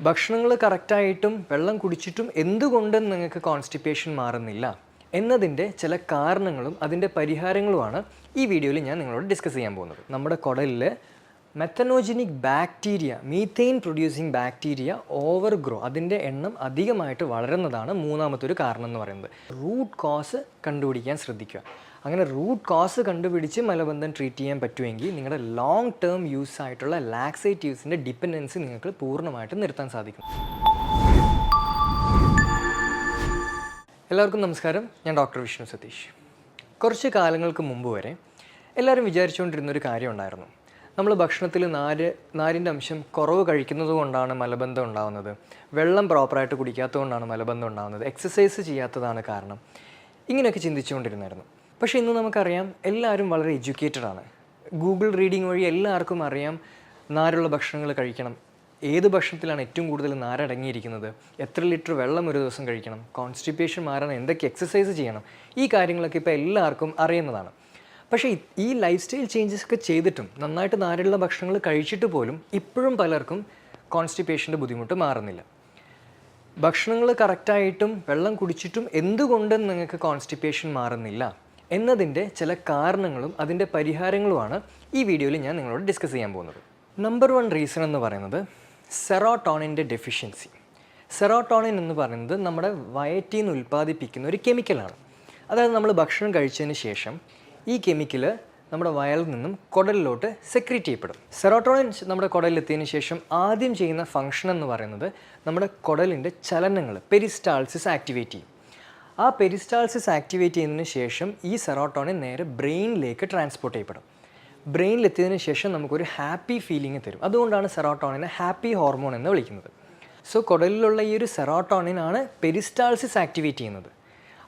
ഭക്ഷണങ്ങൾ കറക്റ്റായിട്ടും വെള്ളം കുടിച്ചിട്ടും എന്തുകൊണ്ട് നിങ്ങൾക്ക് കോൺസ്റ്റിപ്പേഷൻ മാറുന്നില്ല എന്നതിൻ്റെ ചില കാരണങ്ങളും അതിൻ്റെ പരിഹാരങ്ങളുമാണ് ഈ വീഡിയോയിൽ ഞാൻ നിങ്ങളോട് ഡിസ്കസ് ചെയ്യാൻ പോകുന്നത്. നമ്മുടെ കുടലിൽ methanogenic bacteria, methane producing bacteria over grow, അതിൻ്റെ എണ്ണം അധികമായിട്ട് വളരുന്നതാണ് മൂന്നാമത്തെ ഒരു കാരണം എന്ന് പറയുന്നത്. റൂട്ട് കോസ് കണ്ടുപിടിക്കാൻ ശ്രദ്ധിക്കുക. അങ്ങനെ റൂട്ട് കോസ് കണ്ടുപിടിച്ച് മലബന്ധം ട്രീറ്റ് ചെയ്യാൻ പറ്റുമെങ്കിൽ നിങ്ങളുടെ ലോങ് ടേം യൂസ് ആയിട്ടുള്ള ലാക്സേറ്റീവ്സിൻ്റെ ഡിപ്പെൻഡൻസി നിങ്ങൾക്ക് പൂർണ്ണമായിട്ട് നിർത്താൻ സാധിക്കും. എല്ലാവർക്കും നമസ്കാരം, ഞാൻ ഡോക്ടർ വിഷ്ണു സതീഷ്. കുറച്ച് കാലങ്ങൾക്ക് മുമ്പ് വരെ എല്ലാവരും വിചാരിച്ചുകൊണ്ടിരുന്നൊരു കാര്യം ഉണ്ടായിരുന്നു. നമ്മൾ ഭക്ഷണത്തിൽ നാരിൻ്റെ അംശം കുറവ് കഴിക്കുന്നത് കൊണ്ടാണ് മലബന്ധം ഉണ്ടാകുന്നത്, വെള്ളം പ്രോപ്പറായിട്ട് കുടിക്കാത്തത് കൊണ്ടാണ് മലബന്ധം ഉണ്ടാകുന്നത്, എക്സസൈസ് ചെയ്യാത്തതാണ് കാരണം, ഇങ്ങനെയൊക്കെ ചിന്തിച്ചുകൊണ്ടിരുന്നായിരുന്നു. പക്ഷേ ഇന്ന് നമുക്കറിയാം, എല്ലാവരും വളരെ എഡ്യൂക്കേറ്റഡ് ആണ്. ഗൂഗിൾ റീഡിംഗ് വഴി എല്ലാവർക്കും അറിയാം നാരുള്ള ഭക്ഷണങ്ങൾ കഴിക്കണം, ഏത് ഭക്ഷണത്തിലാണ് ഏറ്റവും കൂടുതൽ നാരടങ്ങിയിരിക്കുന്നത്, എത്ര ലിറ്റർ വെള്ളം ഒരു ദിവസം കഴിക്കണം, കോൺസ്റ്റിപ്പേഷൻ മാറാൻ എന്തൊക്കെ എക്സസൈസ് ചെയ്യണം, ഈ കാര്യങ്ങളൊക്കെ ഇപ്പോൾ എല്ലാവർക്കും അറിയുന്നതാണ്. പക്ഷേ ഈ ലൈഫ് സ്റ്റൈൽ ചേഞ്ചസ് ഒക്കെ ചെയ്തിട്ടും നന്നായിട്ട് നാരുള്ള ഭക്ഷണങ്ങൾ കഴിച്ചിട്ട് പോലും ഇപ്പോഴും പലർക്കും കോൺസ്റ്റിപ്പേഷൻ്റെ ബുദ്ധിമുട്ട് മാറുന്നില്ല. ഭക്ഷണങ്ങൾ കറക്റ്റായിട്ടും വെള്ളം കുടിച്ചിട്ടും എന്തുകൊണ്ട് നിങ്ങൾക്ക് കോൺസ്റ്റിപ്പേഷൻ മാറുന്നില്ല എന്നതിൻ്റെ ചില കാരണങ്ങളും അതിൻ്റെ പരിഹാരങ്ങളുമാണ് ഈ വീഡിയോയിൽ ഞാൻ നിങ്ങളോട് ഡിസ്കസ് ചെയ്യാൻ പോകുന്നത്. നമ്പർ 1 റീസൺ എന്ന് പറയുന്നത് സെറോട്ടോണിൻ്റെ ഡെഫിഷ്യൻസി. സെറോട്ടോണിൻ എന്ന് പറയുന്നത് നമ്മുടെ വയറ്റിൽ നിന്ന് ഉൽപ്പാദിപ്പിക്കുന്ന ഒരു കെമിക്കലാണ്. അതായത് നമ്മൾ ഭക്ഷണം കഴിച്ചതിന് ശേഷം ഈ കെമിക്കൽ നമ്മുടെ വയറിൽ നിന്നും കുടലിലോട്ട് സെക്രീറ്റ് ചെയ്യപ്പെടും. സെറോട്ടോണിൻ നമ്മുടെ കുടലിലെത്തിയതിന് ശേഷം ആദ്യം ചെയ്യുന്ന ഫംഗ്ഷൻ എന്ന് പറയുന്നത് നമ്മുടെ കുടലിൻ്റെ ചലനങ്ങൾ, പെരിസ്റ്റാൾസിസ് ആക്ടിവേറ്റ് ചെയ്യും. ആ പെരിസ്റ്റാൾസിസ് ആക്ടിവേറ്റ് ചെയ്യുന്നതിന് ശേഷം ഈ സെറോട്ടോണിൻ നേരെ ബ്രെയിനിലേക്ക് ട്രാൻസ്പോർട്ട് ചെയ്യപ്പെടും. ബ്രെയിനിലെത്തിയതിന് ശേഷം നമുക്കൊരു ഹാപ്പി ഫീലിംഗ് തരും. അതുകൊണ്ടാണ് സെറോട്ടോണിനെ ഹാപ്പി ഹോർമോൺ എന്ന് വിളിക്കുന്നത്. സോ കുടലിലുള്ള ഈ ഒരു സെറോട്ടോണിനാണ് പെരിസ്റ്റാൾസിസ് ആക്ടിവേറ്റ് ചെയ്യുന്നത്.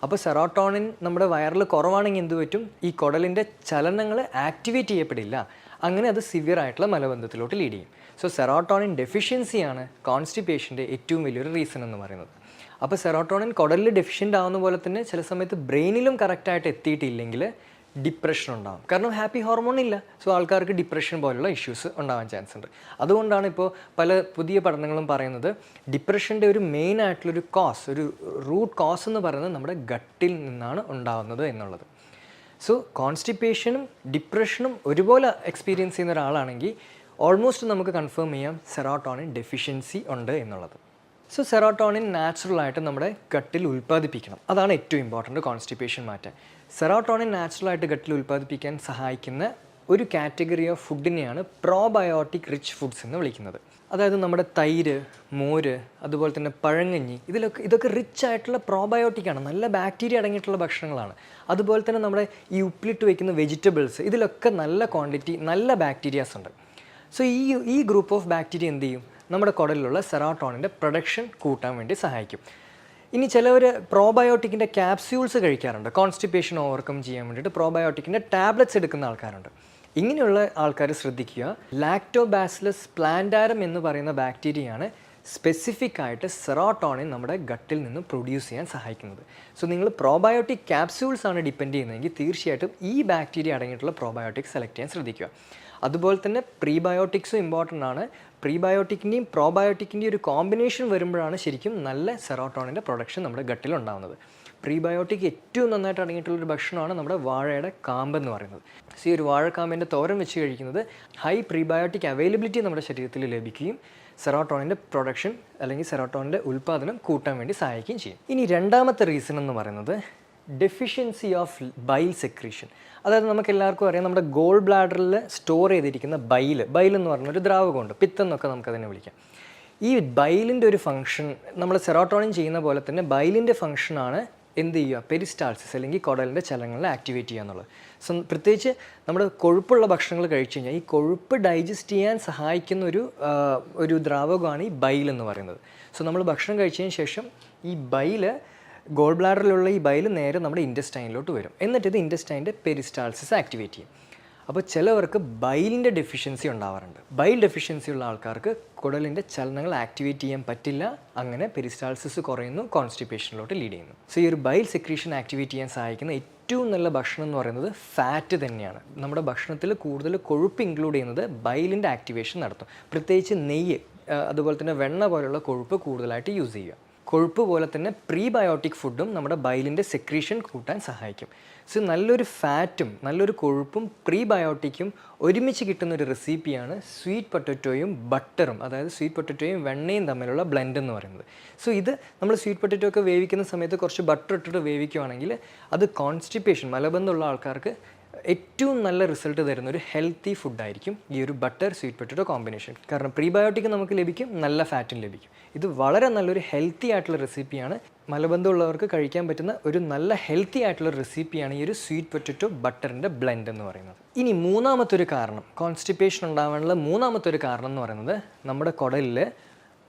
അപ്പോൾ സെറോട്ടോണിൻ നമ്മുടെ വയറിൽ കുറവാണെങ്കിൽ എന്ത് പറ്റും? ഈ കുടലിൻ്റെ ചലനങ്ങൾ ആക്ടിവേറ്റ് ചെയ്യപ്പെടില്ല. അങ്ങനെ അത് സിവിയർ ആയിട്ടുള്ള മലബന്ധത്തിലോട്ട് ലീഡ് ചെയ്യും. സോ സെറോട്ടോണിൻ ഡെഫിഷ്യൻസിയാണ് കോൺസ്റ്റിപ്പേഷൻ്റെ ഏറ്റവും വലിയൊരു റീസൺ എന്ന് പറയുന്നത്. അപ്പോൾ സെറോട്ടോണിൻ കുടലിൽ ഡെഫിഷ്യൻ്റ് ആവുന്ന പോലെ തന്നെ ചില സമയത്ത് ബ്രെയിനിലും കറക്റ്റായിട്ട് എത്തിയിട്ടില്ലെങ്കിൽ ഡിപ്രഷൻ ഉണ്ടാകും. കാരണം ഹാപ്പി ഹോർമോൺ ഇല്ല. സോ ആൾക്കാർക്ക് ഡിപ്രഷൻ പോലുള്ള ഇഷ്യൂസ് ഉണ്ടാവാൻ ചാൻസ് ഉണ്ട്. അതുകൊണ്ടാണ് ഇപ്പോൾ പല പുതിയ പഠനങ്ങളും പറയുന്നത് ഡിപ്രഷൻ്റെ ഒരു മെയിൻ ആയിട്ടുള്ളൊരു കോസ്, ഒരു റൂട്ട് കോസ് എന്ന് പറയുന്നത് നമ്മുടെ ഗട്ടിൽ നിന്നാണ് ഉണ്ടാകുന്നത് എന്നുള്ളത്. സോ കോൺസ്റ്റിപ്പേഷനും ഡിപ്രഷനും ഒരുപോലെ എക്സ്പീരിയൻസ് ചെയ്യുന്ന ഒരാളാണെങ്കിൽ ഓൾമോസ്റ്റ് നമുക്ക് കൺഫേം ചെയ്യാം സെറോട്ടോണിൻ ഡെഫിഷ്യൻസി ഉണ്ട് എന്നുള്ളത്. സോ സെറോട്ടോണിൻ നാച്ചുറലായിട്ട് നമ്മുടെ ഗട്ടിൽ ഉൽപ്പാദിപ്പിക്കണം. അതാണ് ഏറ്റവും ഇമ്പോർട്ടൻറ്റ് കോൺസ്റ്റിപ്പേഷൻ മാറ്റാൻ. സെറോട്ടോണിൻ നാച്ചുറലായിട്ട് ഗട്ടിൽ ഉൽപ്പാദിപ്പിക്കാൻ സഹായിക്കുന്ന ഒരു കാറ്റഗറി ഓഫ് ഫുഡിനെയാണ് പ്രോബയോട്ടിക് റിച്ച് ഫുഡ്സ് എന്ന് വിളിക്കുന്നത്. അതായത് നമ്മുടെ തൈര്, മോര്, അതുപോലെ തന്നെ പഴങ്കഞ്ഞി, ഇതൊക്കെ റിച്ച് ആയിട്ടുള്ള പ്രോബയോട്ടിക്കാണ്, നല്ല ബാക്ടീരിയ അടങ്ങിയിട്ടുള്ള ഭക്ഷണങ്ങളാണ്. അതുപോലെ തന്നെ നമ്മുടെ ഈ ഉപ്പിലിട്ട് വയ്ക്കുന്ന വെജിറ്റബിൾസ്, ഇതിലൊക്കെ നല്ല ക്വാണ്ടിറ്റി, നല്ല ബാക്ടീരിയാസ് ഉണ്ട്. സോ ഈ ഗ്രൂപ്പ് ഓഫ് ബാക്ടീരിയ എന്ത് ചെയ്യും? നമ്മുടെ കുടലിലുള്ള സെറോട്ടോണിൻ്റെ പ്രൊഡക്ഷൻ കൂട്ടാൻ വേണ്ടി സഹായിക്കും. ഇനി ചിലവർ പ്രോബയോട്ടിക്കിൻ്റെ ക്യാപ്സ്യൂൾസ് കഴിക്കാറുണ്ട്. കോൺസ്റ്റിപ്പേഷൻ ഓവർകം ചെയ്യാൻ വേണ്ടിയിട്ട് പ്രോബയോട്ടിക്കിൻ്റെ ടാബ്ലറ്റ്സ് എടുക്കുന്ന ആൾക്കാരുണ്ട്. ഇങ്ങനെയുള്ള ആൾക്കാർ ശ്രദ്ധിക്കുക, ലാക്ടോബാസിലസ് പ്ലാന്റാരം എന്ന് പറയുന്ന ബാക്ടീരിയയാണ് സ്പെസിഫിക് ആയിട്ട് സെറോട്ടോണിൻ നമ്മുടെ ഗട്ടിൽ നിന്ന് പ്രൊഡ്യൂസ് ചെയ്യാൻ സഹായിക്കുന്നത്. സോ നിങ്ങൾ പ്രോബയോട്ടിക് ക്യാപ്സ്യൂൾസ് ആണ് ഡിപ്പെൻഡ് ചെയ്യുന്നതെങ്കിൽ തീർച്ചയായിട്ടും ഈ ബാക്ടീരിയ അടങ്ങിയിട്ടുള്ള പ്രോബയോട്ടിക്സ് സെലക്ട് ചെയ്യാൻ ശ്രദ്ധിക്കുക. അതുപോലെ തന്നെ പ്രീബയോട്ടിക്സും ഇമ്പോർട്ടൻ്റ് ആണ്. പ്രീബയോട്ടിക്കിൻ്റെയും പ്രോബയോട്ടിക്കിൻ്റെയും ഒരു കോമ്പിനേഷൻ വരുമ്പോഴാണ് ശരിക്കും നല്ല സെറോട്ടോണിൻ്റെ പ്രൊഡക്ഷൻ നമ്മുടെ ഗട്ടിൽ ഉണ്ടാകുന്നത്. പ്രീബയോട്ടിക് ഏറ്റവും നന്നായിട്ട് അടങ്ങിയിട്ടുള്ളൊരു ഭക്ഷണമാണ് നമ്മുടെ വാഴയുടെ കാമ്പ് എന്ന് പറയുന്നത്. സോ ഈ ഒരു വാഴക്കാമ്പിൻ്റെ തോരൻ വെച്ച് കഴിക്കുന്നത് ഹൈ പ്രീബയോട്ടിക് അവൈലബിലിറ്റി നമ്മുടെ ശരീരത്തിൽ ലഭിക്കുകയും സെറോട്ടോണിൻ്റെ പ്രൊഡക്ഷൻ അല്ലെങ്കിൽ സെറോട്ടോണിൻ്റെ ഉൽപ്പാദനം കൂട്ടാൻ വേണ്ടി സഹായിക്കുകയും ചെയ്യും. ഇനി രണ്ടാമത്തെ റീസൺ എന്ന് പറയുന്നത് ഡെഫിഷ്യൻസി ഓഫ് ബൈൽ സെക്രീഷൻ. അതായത് നമുക്ക് എല്ലാവർക്കും അറിയാം, നമ്മുടെ ഗോൾ ബ്ലാഡറിൽ സ്റ്റോർ ചെയ്തിരിക്കുന്ന ബൈൽ എന്ന് പറഞ്ഞൊരു ദ്രാവകമുണ്ട്, പിത്തം എന്നൊക്കെ നമുക്കതിനെ വിളിക്കാം. ഈ ബൈലിൻ്റെ ഒരു ഫംഗ്ഷൻ നമ്മൾ സെറോട്ടോണിൻ ചെയ്യുന്ന പോലെ തന്നെ ബൈലിൻ്റെ ഫംഗ്ഷനാണ് എന്ത് ചെയ്യുക? പെരിസ്റ്റാൾസിസ് അല്ലെങ്കിൽ കുടലിൻ്റെ ചലനങ്ങളെ ആക്ടിവേറ്റ് ചെയ്യുക എന്നുള്ളത്. സോ പ്രത്യേകിച്ച് നമ്മൾ കൊഴുപ്പുള്ള ഭക്ഷണങ്ങൾ കഴിച്ചു കഴിഞ്ഞാൽ ഈ കൊഴുപ്പ് ഡൈജസ്റ്റ് ചെയ്യാൻ സഹായിക്കുന്ന ഒരു ദ്രാവകമാണ് ഈ ബൈൽ എന്ന് പറയുന്നത്. സോ നമ്മൾ ഭക്ഷണം കഴിച്ചതിന് ശേഷം ഈ ഗോൾ ബ്ലാഡറിലുള്ള ഈ ബൈൽ നേരെ നമ്മുടെ ഇൻറ്റസ്റ്റൈനിലോട്ട് വരും. എന്നിട്ട് ഇത് ഇൻറ്റസ്റ്റൈൻ്റെ പെരിസ്റ്റാൾസിസ് ആക്ടിവേറ്റ് ചെയ്യും. അപ്പോൾ ചിലവർക്ക് ബൈലിൻ്റെ ഡെഫിഷ്യൻസി ഉണ്ടാവാറുണ്ട്. ബൈൽ ഡെഫിഷ്യൻസി ഉള്ള ആൾക്കാർക്ക് കുടലിൻ്റെ ചലനങ്ങൾ ആക്ടിവേറ്റ് ചെയ്യാൻ പറ്റില്ല. അങ്ങനെ പെരിസ്റ്റാൾസിസ് കുറയുന്നു, കോൺസ്റ്റിപ്പേഷനിലോട്ട് ലീഡ് ചെയ്യുന്നു. സോ ഈ ഒരു ബൈൽ സെക്രീഷൻ ആക്ടിവേറ്റ് ചെയ്യാൻ സഹായിക്കുന്ന ഏറ്റവും നല്ല ഭക്ഷണം എന്ന് പറയുന്നത് ഫാറ്റ് തന്നെയാണ്. നമ്മുടെ ഭക്ഷണത്തിൽ കൂടുതൽ കൊഴുപ്പ് ഇൻക്ലൂഡ് ചെയ്യുന്നത് ബൈലിൻ്റെ ആക്ടിവേഷൻ നടത്തും. പ്രത്യേകിച്ച് നെയ്യ്, അതുപോലെ തന്നെ വെണ്ണ പോലുള്ള കൊഴുപ്പ് കൂടുതലായിട്ട് യൂസ് ചെയ്യുക. കൊഴുപ്പ് പോലെ തന്നെ പ്രീബയോട്ടിക് ഫുഡും നമ്മുടെ ബൈലിൻ്റെ സെക്രീഷൻ കൂട്ടാൻ സഹായിക്കും. സോ നല്ലൊരു ഫാറ്റും നല്ലൊരു കൊഴുപ്പും പ്രീബയോട്ടിക്കും ഒരുമിച്ച് കിട്ടുന്ന ഒരു റെസിപ്പിയാണ് സ്വീറ്റ് പൊട്ടറ്റോയും ബട്ടറും, അതായത് സ്വീറ്റ് പൊട്ടറ്റോയും വെണ്ണയും തമ്മിലുള്ള ബ്ലെൻഡ് എന്ന് പറയുന്നത്. സോ ഇത് നമ്മൾ സ്വീറ്റ് പൊട്ടറ്റോ ഒക്കെ വേവിക്കുന്ന സമയത്ത് കുറച്ച് ബട്ടർ ഇട്ടിട്ട് വേവിക്കുകയാണെങ്കിൽ അത് കോൺസ്റ്റിപ്പേഷൻ, മലബന്ധമുള്ള ആൾക്കാർക്ക് ഏറ്റവും നല്ല റിസൾട്ട് തരുന്ന ഒരു ഹെൽത്തി ഫുഡായിരിക്കും ഈ ഒരു ബട്ടർ സ്വീറ്റ് പൊട്ടറ്റോ കോമ്പിനേഷൻ. കാരണം പ്രീബയോട്ടിക് നമുക്ക് ലഭിക്കും, നല്ല ഫാറ്റും ലഭിക്കും. ഇത് വളരെ നല്ലൊരു ഹെൽത്തി ആയിട്ടുള്ള റെസിപ്പിയാണ്. മലബന്ധമുള്ളവർക്ക് കഴിക്കാൻ പറ്റുന്ന ഒരു നല്ല ഹെൽത്തി ആയിട്ടുള്ള റെസിപ്പിയാണ് ഈ ഒരു സ്വീറ്റ് പൊട്ടറ്റോ ബട്ടറിൻ്റെ ബ്ലെൻഡ് എന്ന് പറയുന്നത്. ഇനി മൂന്നാമത്തൊരു കാരണം, കോൺസ്റ്റിപ്പേഷൻ ഉണ്ടാവാനുള്ള മൂന്നാമത്തൊരു കാരണം എന്ന് പറയുന്നത് നമ്മുടെ കുടലിൽ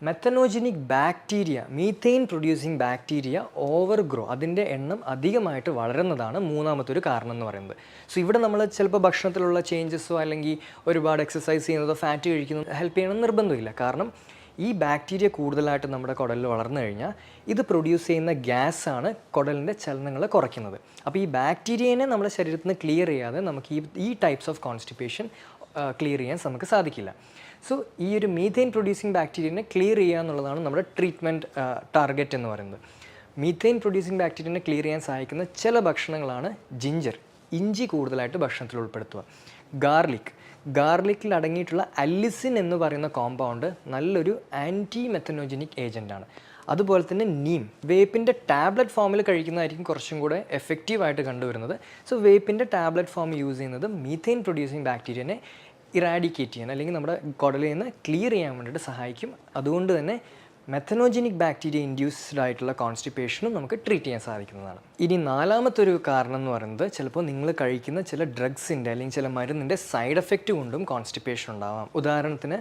methanogenic bacteria, methane producing bacteria over grow, അതിൻ്റെ എണ്ണം അധികമായിട്ട് വളരുന്നതാണ് മൂന്നാമത്തൊരു കാരണം എന്ന് പറയുന്നത്. സോ ഇവിടെ നമ്മൾ ചിലപ്പോൾ ഭക്ഷണത്തിലുള്ള ചേഞ്ചസോ അല്ലെങ്കിൽ ഒരുപാട് എക്സസൈസ് ചെയ്യുന്നതോ ഫാറ്റ് കഴിക്കുന്നതോ ഹെൽപ്പ് ചെയ്യണമെന്ന് നിർബന്ധമില്ല. കാരണം ഈ ബാക്ടീരിയ കൂടുതലായിട്ട് നമ്മുടെ കുടലിൽ വളർന്നു കഴിഞ്ഞാൽ ഇത് പ്രൊഡ്യൂസ് ചെയ്യുന്ന ഗ്യാസാണ് കുടലിൻ്റെ ചലനങ്ങൾ കുറയ്ക്കുന്നത്. അപ്പോൾ ഈ ബാക്ടീരിയനെ നമ്മുടെ ശരീരത്തിൽ നിന്ന് ക്ലിയർ ചെയ്യാതെ നമുക്ക് ഈ ടൈപ്സ് ഓഫ് കോൺസ്റ്റിപ്പേഷൻ ക്ലിയർ ചെയ്യാൻ നമുക്ക് സാധിക്കില്ല. സോ ഈ ഒരു മീഥെയിൻ പ്രൊഡ്യൂസിങ് ബാക്ടീരിയനെ ക്ലിയർ ചെയ്യുക എന്നുള്ളതാണ് നമ്മുടെ ട്രീറ്റ്മെൻറ്റ് ടാർഗറ്റ് എന്ന് പറയുന്നത്. മീഥെയിൻ പ്രൊഡ്യൂസിങ് ബാക്ടീരിയനെ ക്ലിയർ ചെയ്യാൻ സഹായിക്കുന്ന ചില ഭക്ഷണങ്ങളാണ് ജിഞ്ചർ, ഇഞ്ചി കൂടുതലായിട്ട് ഭക്ഷണത്തിൽ ഉൾപ്പെടുത്തുക. ഗാർലിക്കിൽ അടങ്ങിയിട്ടുള്ള അല്ലിസിൻ എന്ന് പറയുന്ന കോമ്പൗണ്ട് നല്ലൊരു ആൻറ്റി മെത്തനോജനിക് ഏജൻറ്റാണ്. അതുപോലെ തന്നെ നീം, വേപ്പിൻ്റെ ടാബ്ലറ്റ് ഫോമിൽ കഴിക്കുന്നതായിരിക്കും കുറച്ചും കൂടെ എഫക്റ്റീവായിട്ട് കണ്ടുവരുന്നത്. സോ വേപ്പിൻ്റെ ടാബ്ലറ്റ് ഫോം യൂസ് ചെയ്യുന്നത് മീഥെയിൻ പ്രൊഡ്യൂസിങ് ബാക്ടീരിയനെ ഇറാഡിക്കേറ്റ് ചെയ്യാൻ അല്ലെങ്കിൽ നമ്മുടെ കുടലിൽ നിന്ന് ക്ലിയർ ചെയ്യാൻ വേണ്ടിയിട്ട് സഹായിക്കും. അതുകൊണ്ട് തന്നെ മെത്തനോജനിക് ബാക്ടീരിയ ഇൻഡ്യൂസ്ഡ് ആയിട്ടുള്ള കോൺസ്റ്റിപ്പേഷനും നമുക്ക് ട്രീറ്റ് ചെയ്യാൻ സാധിക്കുന്നതാണ്. ഇനി നാലാമത്തൊരു കാരണം എന്ന് പറയുന്നത് ചിലപ്പോൾ നിങ്ങൾ കഴിക്കുന്ന ചില ഡ്രഗ്സിൻ്റെ അല്ലെങ്കിൽ ചില മരുന്നിൻ്റെ സൈഡ് എഫക്റ്റ് കൊണ്ടും കോൺസ്റ്റിപ്പേഷൻ ഉണ്ടാവാം. ഉദാഹരണത്തിന്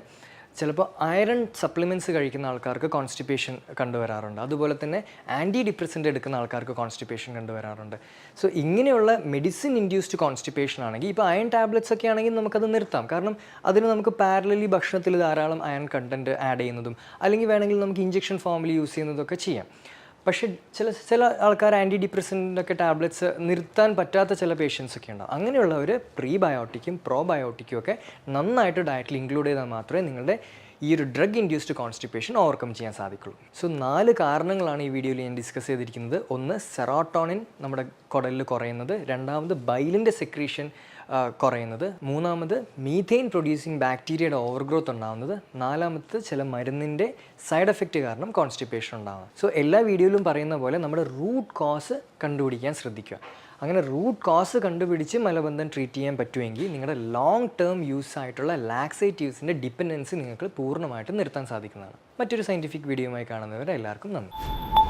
ചിലപ്പോൾ അയറൺ സപ്ലിമെൻറ്റ്സ് കഴിക്കുന്ന ആൾക്കാർക്ക് കോൺസ്റ്റിപ്പേഷൻ കണ്ടുവരാറുണ്ട്. അതുപോലെ തന്നെ ആൻറ്റി ഡിപ്രസൻ്റ് എടുക്കുന്ന ആൾക്കാർക്ക് കോൺസ്റ്റിപ്പേഷൻ കണ്ടുവരാറുണ്ട്. സോ ഇങ്ങനെയുള്ള മെഡിസിൻ ഇൻഡ്യൂസ്ഡ് കോൺസ്റ്റിപ്പേഷൻ ആണെങ്കിൽ, ഇപ്പോൾ അയൺ ടാബ്ലറ്റ്സ് ഒക്കെ ആണെങ്കിൽ നമുക്കത് നിർത്താം. കാരണം അതിന് നമുക്ക് പാരലലി ഭക്ഷണത്തിൽ ധാരാളം അയൺ കണ്ടൻറ്റ് ആഡ് ചെയ്യുന്നതും അല്ലെങ്കിൽ വേണമെങ്കിൽ നമുക്ക് ഇഞ്ചെക്ഷൻ ഫോമിൽ യൂസ് ചെയ്യുന്നതൊക്കെ ചെയ്യാം. പക്ഷേ ചില ആൾക്കാർ ആൻറ്റി ഡിപ്രസൻ്റൊക്കെ ടാബ്ലറ്റ്സ് നിർത്താൻ പറ്റാത്ത ചില പേഷ്യൻസ് ഒക്കെ ഉണ്ടാവും. അങ്ങനെയുള്ളവർ പ്രീബയോട്ടിക്കും പ്രോബയോട്ടിക്കും ഒക്കെ നന്നായിട്ട് ഡയറ്റിൽ ഇൻക്ലൂഡ് ചെയ്താൽ മാത്രമേ നിങ്ങളുടെ ഈ ഒരു ഡ്രഗ് ഇൻഡ്യൂസ്ഡ് കോൺസ്റ്റിപ്പേഷൻ ഓവർകം ചെയ്യാൻ സാധിക്കുള്ളൂ. സോ 4 കാരണങ്ങളാണ് ഈ വീഡിയോയിൽ ഞാൻ ഡിസ്കസ് ചെയ്തിരിക്കുന്നത്. ഒന്ന്, സെറോട്ടോണിൻ നമ്മുടെ കുടലിൽ കുറയുന്നത്. രണ്ടാമത്, ബൈലിൻ്റെ സെക്രീഷൻ കുറയുന്നത്. മൂന്നാമത്, മീഥെയിൻ പ്രൊഡ്യൂസിങ് ബാക്ടീരിയയുടെ ഓവർഗ്രോത്ത് ഉണ്ടാകുന്നത്. നാലാമത്, ചില മരുന്നിൻ്റെ സൈഡ് എഫക്റ്റ് കാരണം കോൺസ്റ്റിപ്പേഷൻ ഉണ്ടാകുന്നത്. സോ എല്ലാ വീഡിയോയിലും പറയുന്ന പോലെ നമ്മുടെ റൂട്ട് കോസ് കണ്ടുപിടിക്കാൻ ശ്രദ്ധിക്കുക. അങ്ങനെ റൂട്ട് കോസ് കണ്ടുപിടിച്ച് മലബന്ധം ട്രീറ്റ് ചെയ്യാൻ പറ്റുമെങ്കിൽ നിങ്ങളുടെ ലോങ് ടേം യൂസ് ആയിട്ടുള്ള ലാക്സേറ്റീവ്സിൻ്റെ ഡിപ്പെൻഡൻസി നിങ്ങൾക്ക് പൂർണ്ണമായിട്ട് നിർത്താൻ സാധിക്കുന്നതാണ്. മറ്റൊരു സയൻറ്റിഫിക് വീഡിയോയുമായി കാണുന്നവരെ എല്ലാവർക്കും നന്ദി.